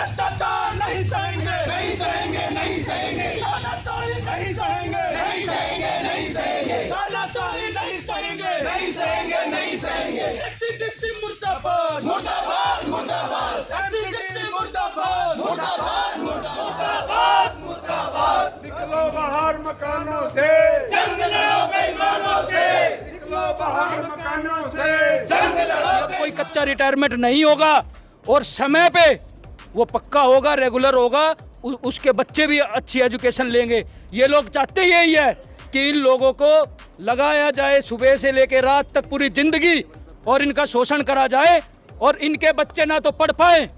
भ्रष्टाचार नहीं सहेंगे, नहीं सहेंगे, नहीं सहेंगे, तानाशाही नहीं सहेंगे, नहीं सहेंगे, नहीं सहेंगे, तानाशाही नहीं सहेंगे, नहीं सहेंगे, नहीं सहेंगे। एनसीडीसी मुर्दाबाद, मुर्दाबाद, मुर्दाबाद, एनसीडीसी मुर्दाबाद, मुर्दाबाद, मुर्दाबाद, मुर्दाबाद। निकलो बाहर मकानों से, जंग लड़ो बेईमानों से, निकलो बाहर मकानों से। जंग लड़ो। कोई कच्चा रिटायरमेंट नहीं होगा और समय पे वो पक्का होगा, रेगुलर होगा, उसके बच्चे भी अच्छी एजुकेशन लेंगे। ये लोग चाहते यही है कि इन लोगों को लगाया जाए सुबह से लेकर रात तक पूरी जिंदगी और इनका शोषण करा जाए और इनके बच्चे ना तो पढ़ पाए।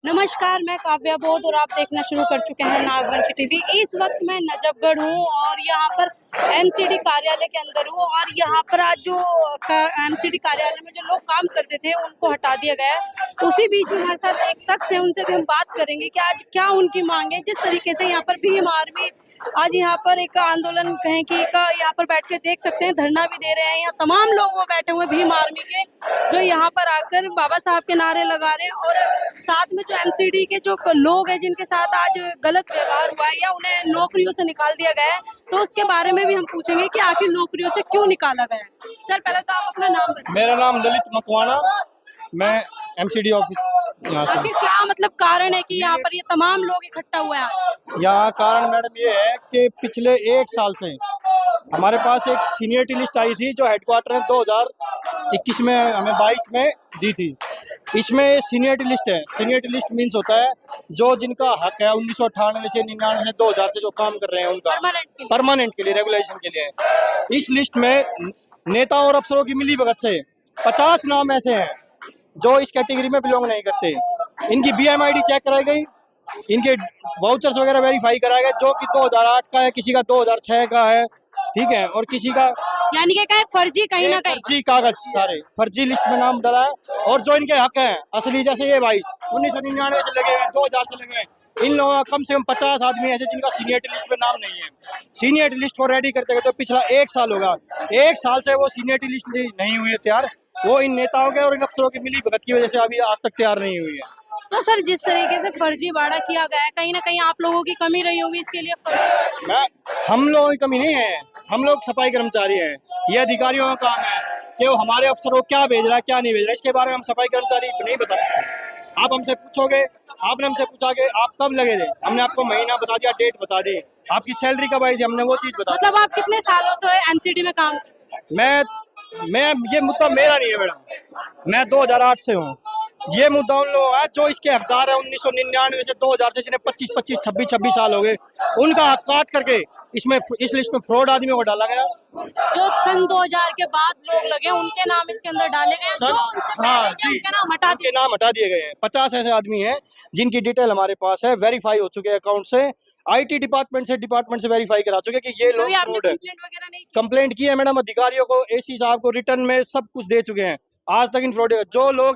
नमस्कार, मैं काव्या बोध और आप देखना शुरू कर चुके हैं नागवंशी टीवी। इस वक्त मैं नजफगढ़ हूँ और यहाँ पर एमसीडी कार्यालय के अंदर हूँ और यहाँ पर आज जो एमसीडी कार्यालय में जो लोग काम करते थे उनको हटा दिया गया है। उसी बीच में हमारे साथ एक शख्स है, उनसे भी हम बात करेंगे कि आज क्या उनकी मांग है। जिस तरीके से यहाँ पर भीम आर्मी आज यहाँ पर एक आंदोलन कहें कि यहाँ पर बैठ के देख सकते हैं, धरना भी दे रहे हैं। यहाँ तमाम लोग वो बैठे हुए भीम आर्मी के, जो यहाँ पर आकर बाबा साहब के नारे लगा रहे हैं और साथ में जो एमसीडी के जो लोग हैं जिनके साथ आज गलत व्यवहार हुआ है या उन्हें नौकरियों से निकाल दिया गया है, तो उसके बारे में भी हम पूछेंगे कि आखिर नौकरियों से क्यों निकाला गया है। सर, पहले तो आप अपना नाम बताइए। मेरा नाम ललित मकवाना, मैं एमसीडी ऑफिस यहाँ से। आखिर क्या मतलब कारण है कि यहाँ पर ये तमाम लोग इकट्ठा हुए हैं? यहाँ कारण मैडम ये है कि पिछले 1 साल से हमारे पास एक सीनियरिटी लिस्ट आई थी जो हेडक्वार्टर ने 2021 में हमें 22 में दी थी। इसमें सीनियरिटी लिस्ट है। सीनियरिटी लिस्ट मीन्स होता है जो जिनका हक है 1998 से 99 से 2000 से जो काम कर रहे हैं उनका परमानेंट के लिए, रेगुलेशन के लिए। इस लिस्ट में नेताओं और अफसरों की मिली भगत से 50 नाम ऐसे हैं जो इस कैटेगरी में बिलोंग नहीं करते। इनकी BMID चेक कराई गई, इनके वाउचर्स वगैरह वेरीफाई कराए गए, जो कि 2008 का है, किसी का 2006 का है, ठीक है, और किसी का यानी कि क्या है, फर्जी कहीं ना कहीं फर्जी कागज, सारे फर्जी लिस्ट में नाम डाला है। और जो इनके हक हैं असली, जैसे ये भाई 1999 से लगे हुए, 2000 से लगे हुए, इन लोगों का कम से कम 50 आदमी ऐसे जिनका सीनियरिटी लिस्ट में नाम नहीं है। सीनियरिटी लिस्ट को रेडी करते करते पिछला 1 साल होगा, 1 साल से वो सीनियरिटी लिस्ट नहीं हुई है तैयार। वो इन नेताओं के और इन अफसरों की मिली भगत की वजह से अभी आज तक तैयार नहीं हुई है। तो सर, जिस तरीके से फर्जी वाड़ा किया गया है, कहीं ना कहीं आप लोगों की कमी रही होगी इसके लिए। हम लोगों की कमी नहीं है, हम लोग सफाई कर्मचारी हैं। ये अधिकारियों का काम है कि वो हमारे अफसरों को क्या भेज रहा है क्या नहीं भेज रहा है, इसके बारे में हम सफाई कर्मचारी नहीं बता सकते। आप हमसे पूछोगे, आपने हमसे पूछा कि आप कब लगे थे, हमने आपको महीना बता दिया, डेट बता दी। आपकी सैलरी कब आई थी, हमने वो चीज बता दी। मतलब आप कितने सालों से एमसीडी में काम? मैं ये मुद्दा मेरा नहीं है मैडम, मैं 2008 से हूँ। ये मुद्दा उन लोगों का है जो इसके हकदार है 1999 से 2000 से, जिन्हें 25, 26 साल हो गए, उनका हक काट करके इसमें इस लिस्ट में फ्रॉड आदमियों को डाला गया। जो सन 2000 के बाद लोग लगे उनके नाम इसके अंदर डाले गए हैं, जो उनसे पहले के उनके नाम हटा दिए गए हैं। 50 ऐसे आदमी हैं जिनकी डिटेल हमारे पास है, वेरीफाई हो चुके हैं अकाउंट से, IT डिपार्टमेंट से वेरीफाई करा चुके कि ये लोग फ्रॉड है। कंप्लेंट की है मैडम, अधिकारियों को, AC साहब को रिटर्न में सब कुछ दे चुके हैं। आज तक इन फ्रॉड जो लोग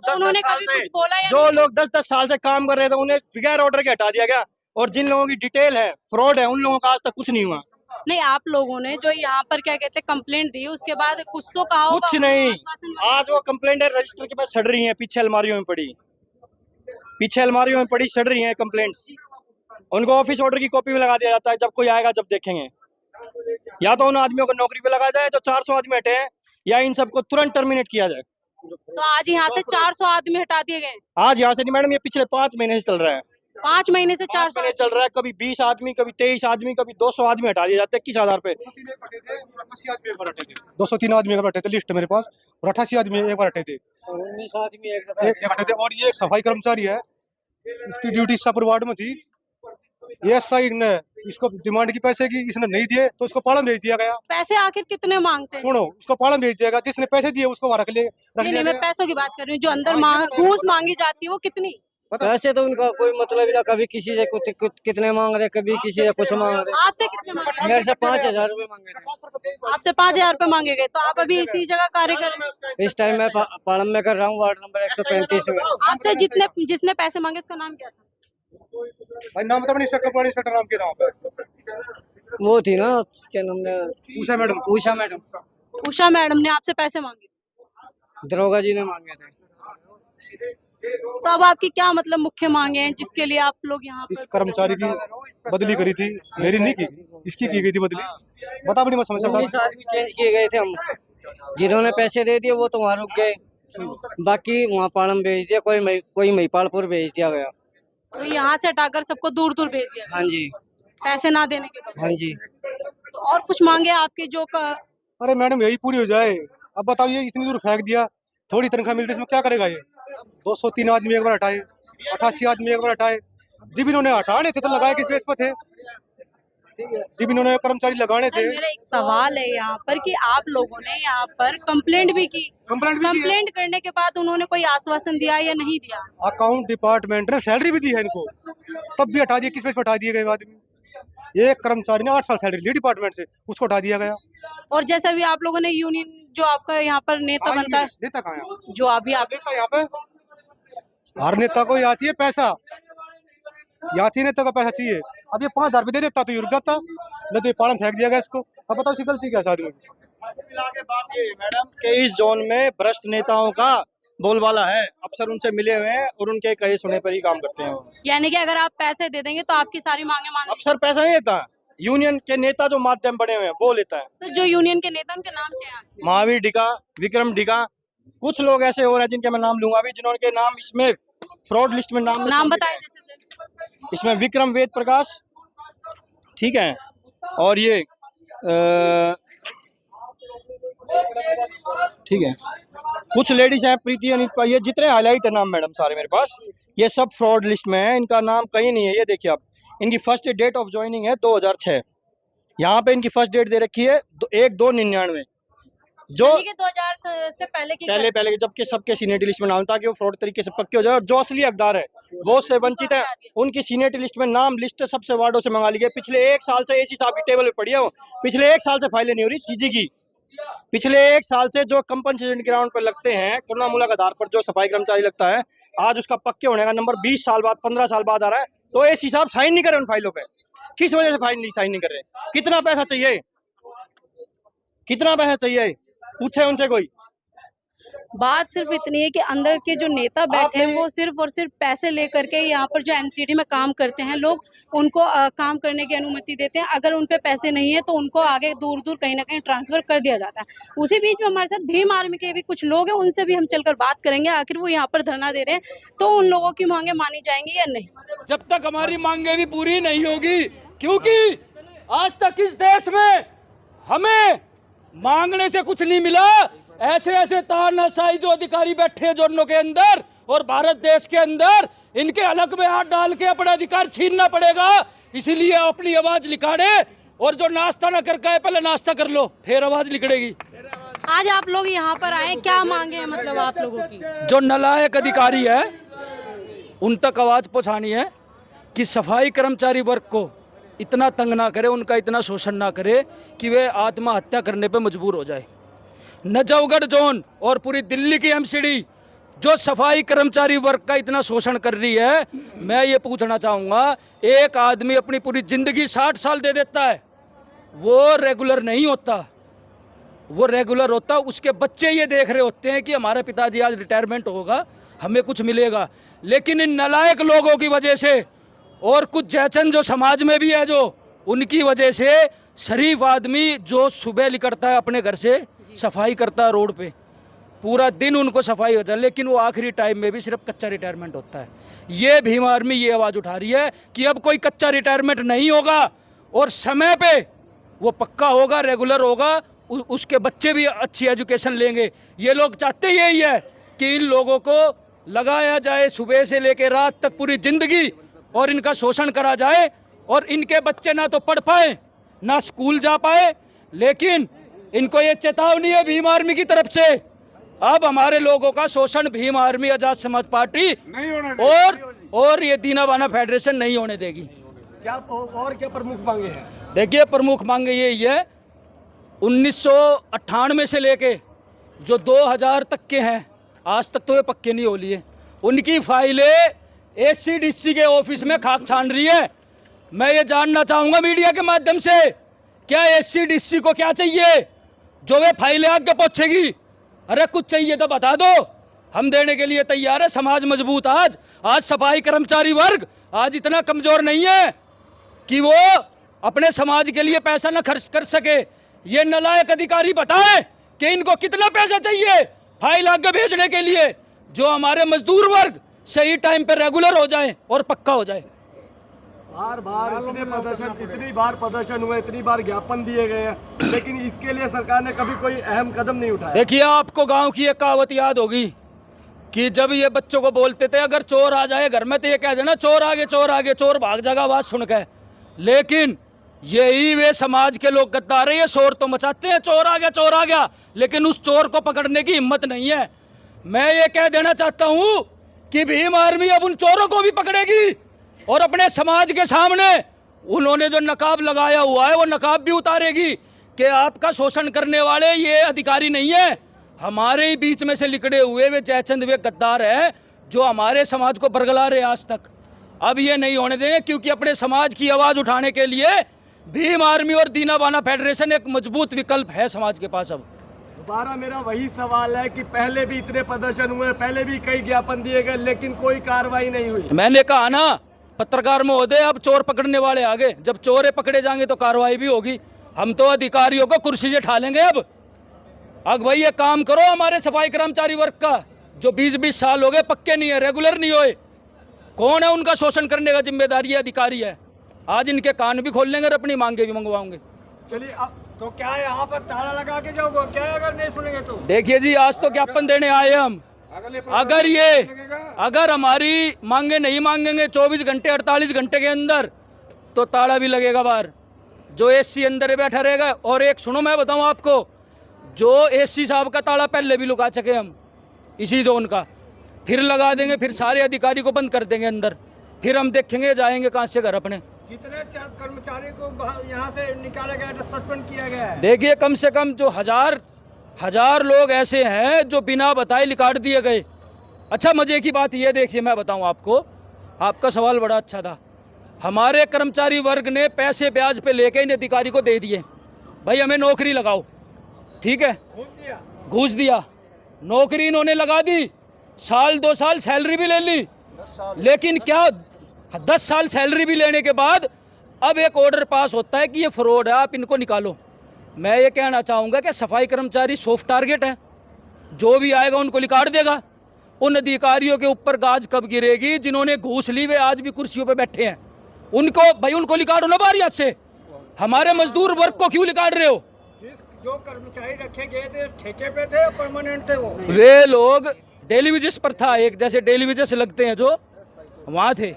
10-10 साल से काम कर रहे थे उन्हें बगैर ऑर्डर के हटा दिया गया, और जिन लोगों की डिटेल है फ्रॉड है उन लोगों का आज तक कुछ नहीं हुआ। नहीं, आप लोगों ने जो यहाँ पर क्या कहते हैं कंप्लेंट दी, उसके बाद कुछ तो कहा होगा? कुछ नहीं, आज वो कंप्लेंट रजिस्टर के पास सड़ रही है, पीछे अलमारियों में पड़ी सड़ रही है कंप्लेंट्स। उनको ऑफिस ऑर्डर की कॉपी में लगा दिया जाता है, जब कोई आएगा जब देखेंगे। या तो उन आदमियों को नौकरी पे लगाया जाए जो 400 आदमी हटे हैं, या इन सबको तुरंत टर्मिनेट किया जाए। तो आज यहाँ से 400 आदमी हटा दिए गए? आज यहाँ से नहीं मैडम, ये पिछले 5 महीने से चल रहा है। 5 महीने से 400 चल रहा है। कभी 20 आदमी, कभी 23 आदमी, कभी 200 आदमी हटा दिए जाते हैं। किस आधार पे? 203 आदमी एक बार हटे थे लिस्ट मेरे पास, और 88 आदमी एक बार हटे थे, 19 आदमी एक हटे थे। और ये एक सफाई कर्मचारी है, इसकी ड्यूटी शाहपुर वार्ड में थी। ये SI ने इसको डिमांड की पैसे की, इसने नहीं दिए तो इसको पालम भेज दिया गया। पैसे आखिर कितने मांगते हैं? सुनो, उसको पालम भेज दिया गया, जिसने पैसे दिए उसको रख नहीं, मैं पैसों की बात कर रही हूँ। जो अंदर घूस मांगी जाती है वो कितनी? वैसे तो उनका कोई मतलब ही ना, कभी किसी से कुछ कितने मांग रहे, कभी किसी से कुछ मांग रहे। आपसे कितने मांगे? मेरे से 5000 रुपए मांगे थे। आपसे 5000 रुपए मांगे गए, तो आप अभी इसी जगह कार्य कर रहे हैं? इस टाइम मैं पालम में कर रहा हूँ, वार्ड नंबर 135 में। आपसे जिसने पैसे मांगे उसका नाम क्या था? भाई नाम बता, इंस्पेक्टर नाम के नाम पे वो थी ना, क्या नाम है, उषा मैडम। उषा मैडम ने आपसे पैसे मांगे, दरोगा जी ने मांगे थे। तो अब आपकी क्या मतलब मुख्य मांगे हैं जिसके लिए आप लोग यहाँ इस पर? कर्मचारी की बदली करी थी, मेरी नहीं की, इसकी की गई थी बदली। बता बड़ी मत समझ सकता। 19 आदमी चेंज किए गए थे हम, जिन्होंने पैसे दे दिए वो तो वहाँ रुक गए, बाकी वहाँ पालम भेज दिया, कोई महिपालपुर भेज दिया गया। तो यहाँ से हटाकर सबको दूर दूर भेज दिया, हाँ जी, पैसे ना देने के बाद। हाँ जी। तो और कुछ मांगे आपकी जो अरे मैडम यही पूरी हो जाए। अब बताओ ये इतनी दूर फेंक दिया, थोड़ी तनख्वाह मिलती इसमें क्या करेगा ये? 203 आदमी एक बार हटाए, 88 आदमी एक बार हटाए। जब इन्होंने हटाने थे तो लगाए किस बेस पर थे? जब इन्होंने कर्मचारी लगाने थे। मेरा एक सवाल है यहाँ पर कि आप लोगों ने यहाँ पर कंप्लेंट भी की, कंप्लेंट करने के बाद उन्होंने कोई आश्वासन दिया या नहीं दिया? अकाउंट डिपार्टमेंट ने सैलरी भी दी है इनको, तब भी हटा दिया। किस बेस पर हटा दिए गए आदमी? एक कर्मचारी ने 8 साल सैलरी ली डिपार्टमेंट से, उसको हटा दिया गया। और जैसे भी आप लोगों ने यूनियन जो आपका यहाँ पर नेता बनता है, नेता कहाँ है? जो अभी आप नेता यहाँ पे हर नेता को यहाँ चाहिए पैसा, यहाँ चाहिए नेता को पैसा चाहिए। अब ये 5,000 रुपये दे देता तो ये रुक जाता, नहीं तो ये पालन फेंक दिया गया इसको। अब बताओ इसकी गलती क्या है आदमी की? बात ये है मैडम कि इस जोन में भ्रष्ट नेताओं का बोलबाला है, अफसर उनसे मिले हुए हैं और उनके कहे सुने पर ही काम करते हैं। यानी कि अगर आप पैसे दे देंगे तो आपकी सारी मांगे मान। अफसर पैसा नहीं देता, यूनियन के नेता जो माध्यम बने हुए हैं वो लेता है। तो जो यूनियन के नेता उनके नाम क्या है? महावीर डिका, विक्रम डिका, कुछ लोग ऐसे हो रहे हैं जिनके मैं नाम लूंगा अभी, जिन्होंने के नाम इसमें फ्रॉड लिस्ट में नाम बताए जैसे इसमें विक्रम वेद प्रकाश, ठीक है, और ये ठीक है, कुछ लेडीज हैं, प्रीति अनिता, ये जितने हाईलाइट है नाम मैडम सारे मेरे पास, ये सब फ्रॉड लिस्ट में है, इनका नाम कहीं नहीं है। ये देखिए आप, इनकी फर्स्ट डेट ऑफ ज्वाइनिंग है 2006, यहाँ पे इनकी फर्स्ट डेट दे रखी है 1/2/99, जो 2000 से पहले की पहले जबकि सबके सीनियरिटी लिस्ट में नाम, ताकि वो फ्रॉड तरीके से पक्के हो जाए। और जो असली हकदार है वो से वंचित है, उनकी सीनियरिटी लिस्ट में नाम लिस्ट सबसे वार्डों से मंगा ली गई। पिछले 1 साल से एसी साहब की टेबल पे पड़ी है, वो पिछले 1 साल से फाइलें नहीं हो रही सीजी की। पिछले 1 साल से जो कंपनसेशन ग्राउंड पर लगते हैं करुणामूलक आधार पर, जो सफाई कर्मचारी लगता है, आज उसका पक्के होने का नंबर 20 साल बाद 15 साल बाद आ रहा है, तो एसी साहब साइन नहीं कर रहे उन फाइलों पे। किस वजह से फाइल साइन नहीं कर रहे? कितना पैसा चाहिए, कितना पैसा चाहिए, पूछे उनसे कोई? बात सिर्फ इतनी है कि अंदर के जो नेता बैठे हैं वो सिर्फ और सिर्फ पैसे लेकर के यहाँ पर जो एमसीडी में काम करते हैं लोग, उनको काम करने की अनुमति देते हैं। अगर उन पे पैसे नहीं है तो उनको आगे दूर दूर कहीं ना कहीं ट्रांसफर कर दिया जाता है। उसी बीच में हमारे साथ भीम आर्मी के भी कुछ लोग हैं, उनसे भी हम चलकर बात करेंगे आखिर वो यहाँ पर धरना दे रहे हैं तो उन लोगों की मांगे मानी जाएंगी या नहीं। जब तक हमारी मांगे भी पूरी नहीं होगी, क्योंकि आज तक इस देश में हमें मांगने से कुछ नहीं मिला। ऐसे ऐसे तानाशाही जो अधिकारी बैठे हैं जोनों के अंदर और भारत देश के अंदर, इनके हलक में हाथ डाल के अपना अधिकार छीनना पड़ेगा। इसीलिए अपनी आवाज निकाले, और जो नाश्ता ना करके आए पहले नाश्ता कर लो, फिर आवाज निकलेगी। आज आप लोग यहाँ पर आए, क्या मांगे हैं मतलब आप लोगों की? जो नालायक अधिकारी है उन तक आवाज पहुंचानी है कि सफाई कर्मचारी वर्ग को इतना तंग ना करे, उनका इतना शोषण ना करे कि वे आत्महत्या करने पे मजबूर हो जाए। नजफगढ़ जोन और पूरी दिल्ली की एमसीडी जो सफाई कर्मचारी वर्ग का इतना शोषण कर रही है, मैं ये पूछना चाहूँगा, एक आदमी अपनी पूरी जिंदगी 60 साल दे देता है, वो रेगुलर नहीं होता। वो रेगुलर होता, उसके बच्चे ये देख रहे होते हैं कि हमारे पिताजी आज रिटायरमेंट होगा, हमें कुछ मिलेगा। लेकिन इन नालायक लोगों की वजह से और कुछ जैचन जो समाज में भी है, जो उनकी वजह से शरीफ आदमी जो सुबह निकलता है अपने घर से, सफाई करता है रोड पे, पूरा दिन उनको सफाई होता है, लेकिन वो आखिरी टाइम में भी सिर्फ कच्चा रिटायरमेंट होता है। ये भीम आर्मी ये आवाज़ उठा रही है कि अब कोई कच्चा रिटायरमेंट नहीं होगा और समय पे वो पक्का होगा, रेगुलर होगा, उसके बच्चे भी अच्छी एजुकेशन लेंगे। ये लोग चाहते यही है कि इन लोगों को लगाया जाए सुबह से लेकर रात तक पूरी जिंदगी, और इनका शोषण करा जाए, और इनके बच्चे ना तो पढ़ पाए ना स्कूल जा पाए। लेकिन इनको ये चेतावनी है भीम आर्मी की तरफ से, अब हमारे लोगों का शोषण भीम आर्मी, आजाद समाज पार्टी और ये दीना बाना फेडरेशन नहीं होने देगी। क्या और क्या प्रमुख मांगे हैं? देखिए, प्रमुख मांगे यही है, 1998 से लेके जो 2000 तक के हैं, आज तक तो ये पक्के नहीं हो लिए, उनकी फाइलें एससीडीसी के ऑफिस में खाक छान रही है। मैं ये जानना चाहूँगा मीडिया के माध्यम से, क्या एससीडीसी को क्या चाहिए? जो वे फाइलें आगे पहुंचेगी। अरे कुछ चाहिए तो बता दो, हम देने के लिए तैयार है। समाज मजबूत आज सफाई कर्मचारी वर्ग आज इतना कमजोर नहीं है कि वो अपने समाज के लिए पैसा न खर्च कर सके। ये नालायक अधिकारी बताए कि इनको कितना पैसा चाहिए फाइल आगे भेजने के लिए, जो हमारे मजदूर वर्ग सही टाइम पे रेगुलर हो जाए और पक्का हो जाए। बार बार इतनी बार प्रदर्शन हुए, इतनी बार ज्ञापन दिए गए हैं, लेकिन इसके लिए सरकार ने कभी कोई अहम कदम नहीं उठाया। देखिए, आपको गांव की एक कहावत याद होगी कि जब ये बच्चों को बोलते थे अगर चोर आ जाए घर में तो ये कह देना चोर आगे, चोर आगे, चोर भाग जाएगा आवाज सुन के। लेकिन यही वे समाज के लोग गद्दार है, ये शोर तो मचाते हैं चोर आ गया, चोर आ गया, लेकिन उस चोर को पकड़ने की हिम्मत नहीं है। मैं ये कह देना चाहता हूं कि भीम आर्मी अब उन चोरों को भी पकड़ेगी और अपने समाज के सामने उन्होंने जो नकाब लगाया हुआ है वो नकाब भी उतारेगी कि आपका शोषण करने वाले ये अधिकारी नहीं है, हमारे ही बीच में से लिकड़े हुए वे जयचंद वे गद्दार है जो हमारे समाज को बरगला रहे आज तक। अब ये नहीं होने देंगे, क्योंकि अपने समाज की आवाज उठाने के लिए भीम आर्मी और दीना बाना फेडरेशन एक मजबूत विकल्प है समाज के पास। अब दोबारा मेरा वही सवाल है कि पहले भी इतने प्रदर्शन हुए, पहले भी कई ज्ञापन दिए गए, लेकिन कोई कार्रवाई नहीं हुई। मैंने कहा ना पत्रकार महोदय, अब चोर पकड़ने वाले आगे, जब चोर पकड़े जाएंगे तो कार्रवाई भी होगी। हम तो अधिकारियों को कुर्सी से ठालेंगे। अब भाई ये काम करो हमारे सफाई कर्मचारी वर्ग का, जो 20-20 साल हो गए पक्के नहीं है, रेगुलर नहीं होए, कौन है उनका शोषण करने का जिम्मेदारी अधिकारी है। आज इनके कान भी खोल लेंगे और अपनी मांगे भी मंगवाओगे। चलिए तो क्या है, यहाँ पर ताला लगा के जाओगे क्या है, अगर नहीं सुनेंगे तो? देखिए जी, आज तो ज्ञापन देने आए हम। अगर हमारी मांगे नहीं मांगेंगे 24 घंटे 48 घंटे के अंदर तो ताला भी लगेगा बाहर, जो एससी अंदर बैठा रहेगा। और एक सुनो, मैं बताऊं आपको, जो एससी साहब का ताला पहले भी लुका चुके हम इसी जोन का, फिर लगा देंगे, फिर सारे अधिकारी को बंद कर देंगे अंदर, फिर हम देखेंगे जाएंगे कहाँ से घर अपने। कितने कर्मचारी को यहाँ से निकाला गया, सस्पेंड किया गया है? देखिए, कम से कम जो हजार लोग ऐसे हैं जो बिना बताए निकाल दिए गए। अच्छा, मजे की बात ये देखिए, मैं बताऊं आपको, आपका सवाल बड़ा अच्छा था। हमारे कर्मचारी वर्ग ने पैसे ब्याज पे लेके इन अधिकारी को दे दिए, भाई हमें नौकरी लगाओ, ठीक है, घूस दिया, नौकरी इन्होंने लगा दी, 1-2 साल सैलरी भी ले ली, लेकिन क्या 10 साल सैलरी भी लेने के बाद अब एक ऑर्डर पास होता है कि ये फ्रॉड है, आप इनको निकालो। मैं ये कहना चाहूँगा कि सफाई कर्मचारी सॉफ्ट टारगेट है, जो भी आएगा उनको निकाल देगा। उन अधिकारियों के ऊपर गाज कब गिरेगी जिन्होंने घूस ली, वे आज भी कुर्सियों पे बैठे हैं, उनको निकालो ना बाहर से। हमारे मजदूर वर्ग को क्यों निकाल रहे हो? जो कर्मचारी रखे गए थे ठेके पे थे, परमानेंट थे, वे लोग डेली वेजेस पर था, एक जैसे डेली वेजेस लगते हैं जो वहाँ थे,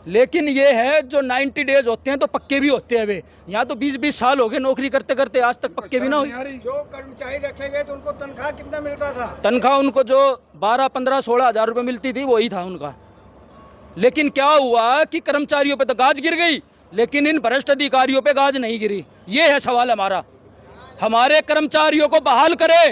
लेकिन ये है जो 90 डेज होते हैं तो पक्के भी होते हैं। वे यहाँ तो 20-20 साल हो गए नौकरी करते करते, आज तक पक्के भी ना हुई। जो कर्मचारी रखे गए तो उनको तनख्वाह कितना मिलता था? तनख्वाह उनको जो 12, 15, 16 हज़ार रुपये मिलती थी वही था उनका। लेकिन क्या हुआ कि कर्मचारियों पे तो गाज गिर गई, लेकिन इन भ्रष्ट अधिकारियों पे गाज नहीं गिरी। ये है सवाल हमारा। हमारे कर्मचारियों को बहाल करे,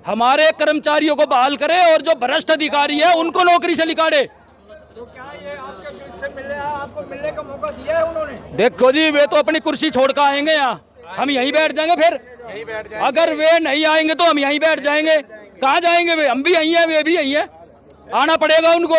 हमारे कर्मचारियों को बहाल करे, और जो भ्रष्ट अधिकारी है उनको नौकरी से निकाले। तो क्या ये आपके से मिलने, आपको मिलने का मौका दिया है उन्होंने? देखो जी, वे तो अपनी कुर्सी छोड़ कर आएंगे यहाँ, हम यहीं बैठ जाएंगे। फिर अगर वे नहीं आएंगे तो हम यहीं बैठ जाएंगे। कहाँ जाएंगे वे? हम भी यहीं हैं, वे भी यहीं हैं, आना पड़ेगा उनको।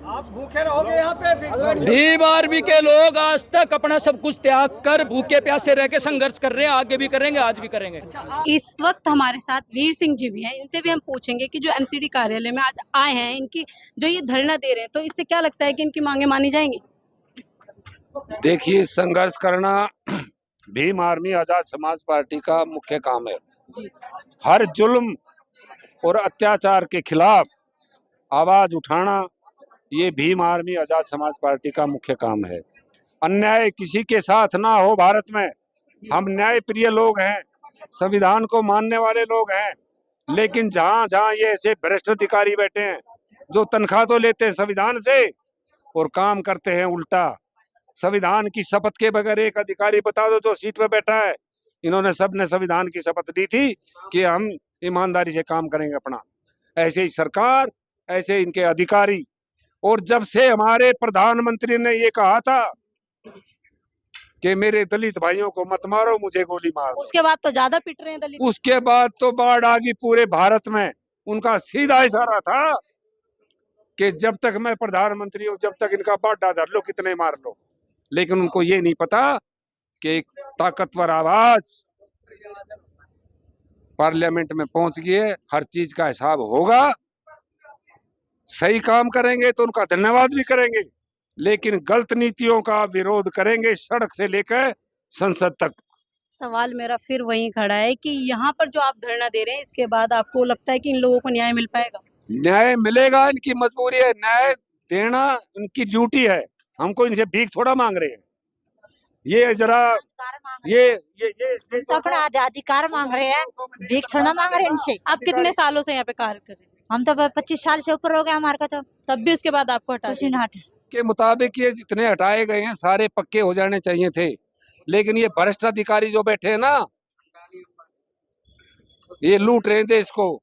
आप भूखे रहोगे यहाँ पे? भीम आर्मी के लोग आज तक अपना सब कुछ त्याग कर भूखे प्यासे रह के संघर्ष कर रहे हैं, आगे भी करेंगे, आज भी करेंगे। इस वक्त हमारे साथ वीर सिंह जी भी हैं, इनसे भी हम पूछेंगे कि जो एमसीडी कार्यालय में आज आए हैं, इनकी जो ये धरना दे रहे हैं, तो इससे क्या लगता है कि इनकी मांगे मानी जाएंगी? देखिए, संघर्ष करना भीम आर्मी आजाद समाज पार्टी का मुख्य काम है। हर जुल्म और अत्याचार के खिलाफ आवाज उठाना ये भीम आर्मी आजाद समाज पार्टी का मुख्य काम है। अन्याय किसी के साथ ना हो भारत में। हम न्याय प्रिय लोग हैं, संविधान को मानने वाले लोग हैं, लेकिन जहां जहां ये ऐसे भ्रष्ट अधिकारी बैठे हैं जो तनख्वाह तो लेते हैं संविधान से और काम करते हैं उल्टा। संविधान की शपथ के बगैर एक अधिकारी बता दो जो सीट पे बैठा है, इन्होंने सबने संविधान की शपथ ली थी कि हम ईमानदारी से काम करेंगे अपना। ऐसे ही सरकार, ऐसे इनके अधिकारी। और जब से हमारे प्रधानमंत्री ने ये कहा था कि मेरे दलित भाइयों को मत मारो, मुझे गोली मार दो। उसके बाद तो ज्यादा पिट रहे हैं दलित। उसके बाद तो बाढ़ आ गई पूरे भारत में। उनका सीधा इशारा था कि जब तक मैं प्रधानमंत्री हूं, जब तक इनका बाढ़ धर लो, कितने मार लो। लेकिन उनको ये नहीं पता कि एक ताकतवर आवाज पार्लियामेंट में पहुंच गई है, हर चीज का हिसाब होगा। सही काम करेंगे तो उनका धन्यवाद भी करेंगे, लेकिन गलत नीतियों का विरोध करेंगे सड़क से लेकर संसद तक। सवाल मेरा फिर वहीं खड़ा है कि यहाँ पर जो आप धरना दे रहे हैं, इसके बाद आपको लगता है कि इन लोगों को न्याय मिल पाएगा? न्याय मिलेगा, इनकी मजबूरी है, न्याय देना इनकी ड्यूटी है। हमको इनसे भीख थोड़ा मांग रहे हैं। ये जरा ये तो अपना अधिकार मांग रहे हैं, भीख थोड़ा मांग रहे हैं इनसे। आप कितने सालों से यहाँ पे कार्य कर रहे हैं? हम तो 25 साल से ऊपर हो गया हमारे का, तो तब भी उसके बाद आपको हटा कुछ नहीं हटे। के मुताबिक ये जितने हटाए गए हैं सारे पक्के हो जाने चाहिए थे, लेकिन ये भ्रष्ट अधिकारी जो बैठे हैं ना, ये लूट रहे हैं देश को।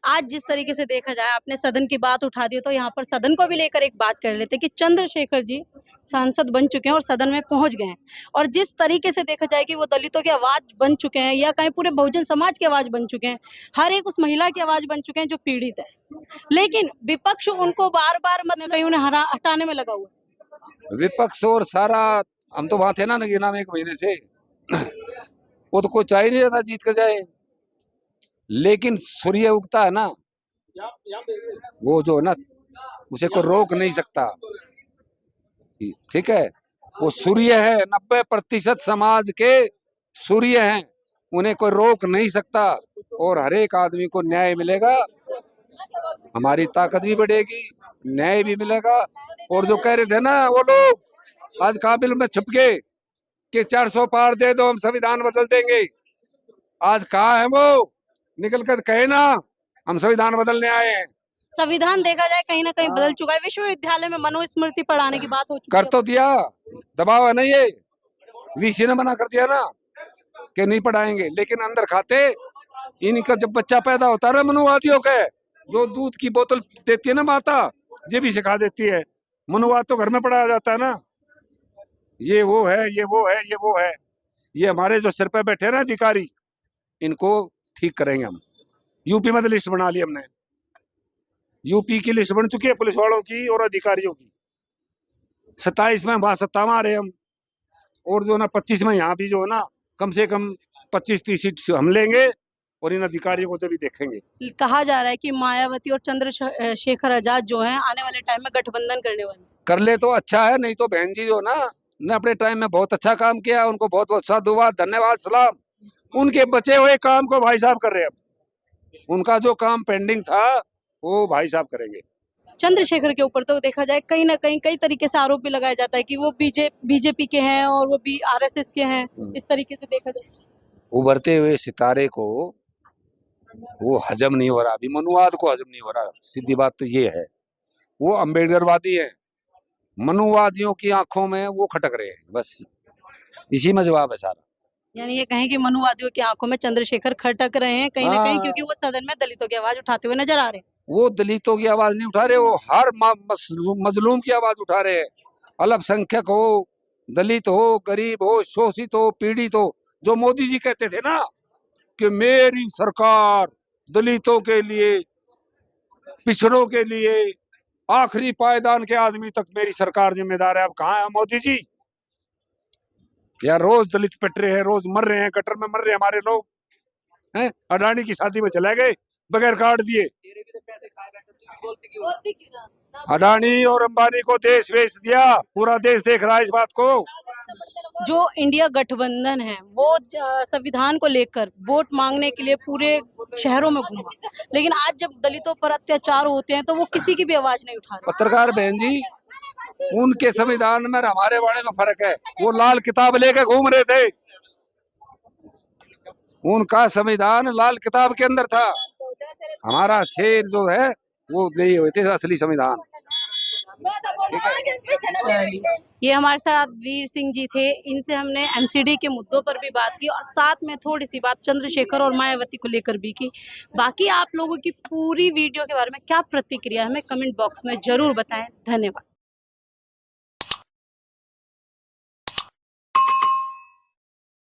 आज जिस तरीके से देखा जाए, आपने सदन की बात उठा दी, तो यहाँ पर सदन को भी लेकर एक बात कर लेते कि चंद्रशेखर जी सांसद बन चुके हैं और सदन में पहुंच गए हैं, और जिस तरीके से देखा जाए कि वो दलितों की आवाज बन चुके हैं, या कहीं पूरे बहुजन समाज की आवाज बन चुके हैं, हर एक उस महिला की आवाज बन चुके हैं जो पीड़ित है, लेकिन विपक्ष उनको बार बार मतलब कहीं उन्हें हटाने में लगा हुआ है। विपक्ष और सारा, हम तो वहां थे ना नगीना में 1 महीने से, वो तो कोई चाह ही नहीं रहा था जीत कर जाए। लेकिन सूर्य उगता है ना, वो जो है ना, उसे कोई रोक नहीं सकता। ठीक है, वो सूर्य है, 90% समाज के सूर्य हैं, उन्हें कोई रोक नहीं सकता, और हर एक आदमी को न्याय मिलेगा। हमारी ताकत भी बढ़ेगी, न्याय भी मिलेगा। और जो कह रहे थे ना वो लोग आज काबिल में छुप गए कि 400 पार दे दो, हम संविधान बदल देंगे, आज कहाँ है वो? निकल कर कहे ना, हम संविधान बदलने आए हैं। संविधान देखा जाए कहीं ना कहीं बदल चुका है। विश्वविद्यालय में मनुस्मृति पढ़ाने की बात हो चुकी कर तो दिया, दबाव है ना, ये वीसी ने मना कर दिया ना कि नहीं पढ़ाएंगे, लेकिन अंदर खाते इनका जब बच्चा पैदा होता है ना, मनुवादियों के, जो दूध की बोतल देती है ना माता, ये भी सिखा देती है। मनुवाद तो घर में पढ़ाया जाता है ना, ये वो है, ये वो है, ये वो है। ये हमारे जो सिर पे बैठे ना अधिकारी, इनको ठीक करेंगे हम। यूपी में तो लिस्ट बना ली हमने, यूपी की लिस्ट बन चुकी है पुलिस वालों की और अधिकारियों की। 27 में वहां सत्ता में आ रहे हम, और जो ना 25 में यहाँ भी जो है ना, कम से कम 25-30 सीट हम लेंगे, और इन अधिकारियों को जब भी देखेंगे। कहा जा रहा है कि मायावती और चंद्रशेखर आजाद जो हैं आने वाले टाइम में गठबंधन करने वाले। कर ले तो अच्छा है, नहीं तो बहन जी जो ना ने अपने टाइम में बहुत अच्छा काम किया, उनको बहुत बहुत साधुवाद, धन्यवाद, सलाम। उनके बचे हुए काम को भाई साहब कर रहे हैं अब। उनका जो काम पेंडिंग था वो भाई साहब करेंगे। चंद्रशेखर के ऊपर तो देखा जाए कहीं ना कहीं कई तरीके से आरोप भी लगाया जाता है कि वो बीजेपी के हैं और वो भी आरएसएस के हैं। इस तरीके से देखा जाए उभरते हुए सितारे को वो हजम नहीं हो रहा, अभी मनुवाद को हजम नहीं हो रहा। सीधी बात तो ये है, वो अम्बेडकरवादी है, मनुवादियों की आंखों में वो खटक रहे हैं, बस इसी में जवाब है सारा। यानी ये कहें कि मनुवादियों की आंखों में चंद्रशेखर खटक रहे हैं कहीं ना कहीं, क्योंकि वो सदन में दलितों की आवाज उठाते हुए नजर आ रहे हैं। वो दलितों की आवाज नहीं उठा रहे, वो हर मजलूम की आवाज उठा रहे हैं। अल्पसंख्यक हो, दलित हो, गरीब हो, शोषित हो, पीड़ित हो। जो मोदी जी कहते थे ना कि मेरी सरकार दलितों के लिए, पिछड़ों के लिए, आखिरी पायदान के आदमी तक मेरी सरकार जिम्मेदार है। अब कहाँ है मोदी जी? यार रोज दलित पिट रहे हैं, रोज मर रहे हैं, गटर में मर रहे हैं हमारे लोग हैं। अडानी की शादी में चले गए बगैर कार्ड दिए। अडानी और अंबानी को देश बेच दिया, पूरा देश देख रहा है इस बात को। जो इंडिया गठबंधन है वो संविधान को लेकर वोट मांगने के लिए पूरे शहरों में घूमा, लेकिन आज जब दलितों पर अत्याचार होते हैं तो वो किसी की भी आवाज नहीं उठा रहे। पत्रकार बहन जी, उनके संविधान में और हमारे बारे में फर्क है। वो लाल किताब लेके घूम रहे थे, उनका संविधान लाल किताब के अंदर था, हमारा शेर जो है वो लिए हुए थे असली संविधान। ये हमारे साथ वीर सिंह जी थे, इनसे हमने एमसीडी के मुद्दों पर भी बात की और साथ में थोड़ी सी बात चंद्रशेखर और मायावती को लेकर भी की। बाकी आप लोगों की पूरी वीडियो के बारे में क्या प्रतिक्रिया हमें कमेंट बॉक्स में जरूर बताएं। धन्यवाद।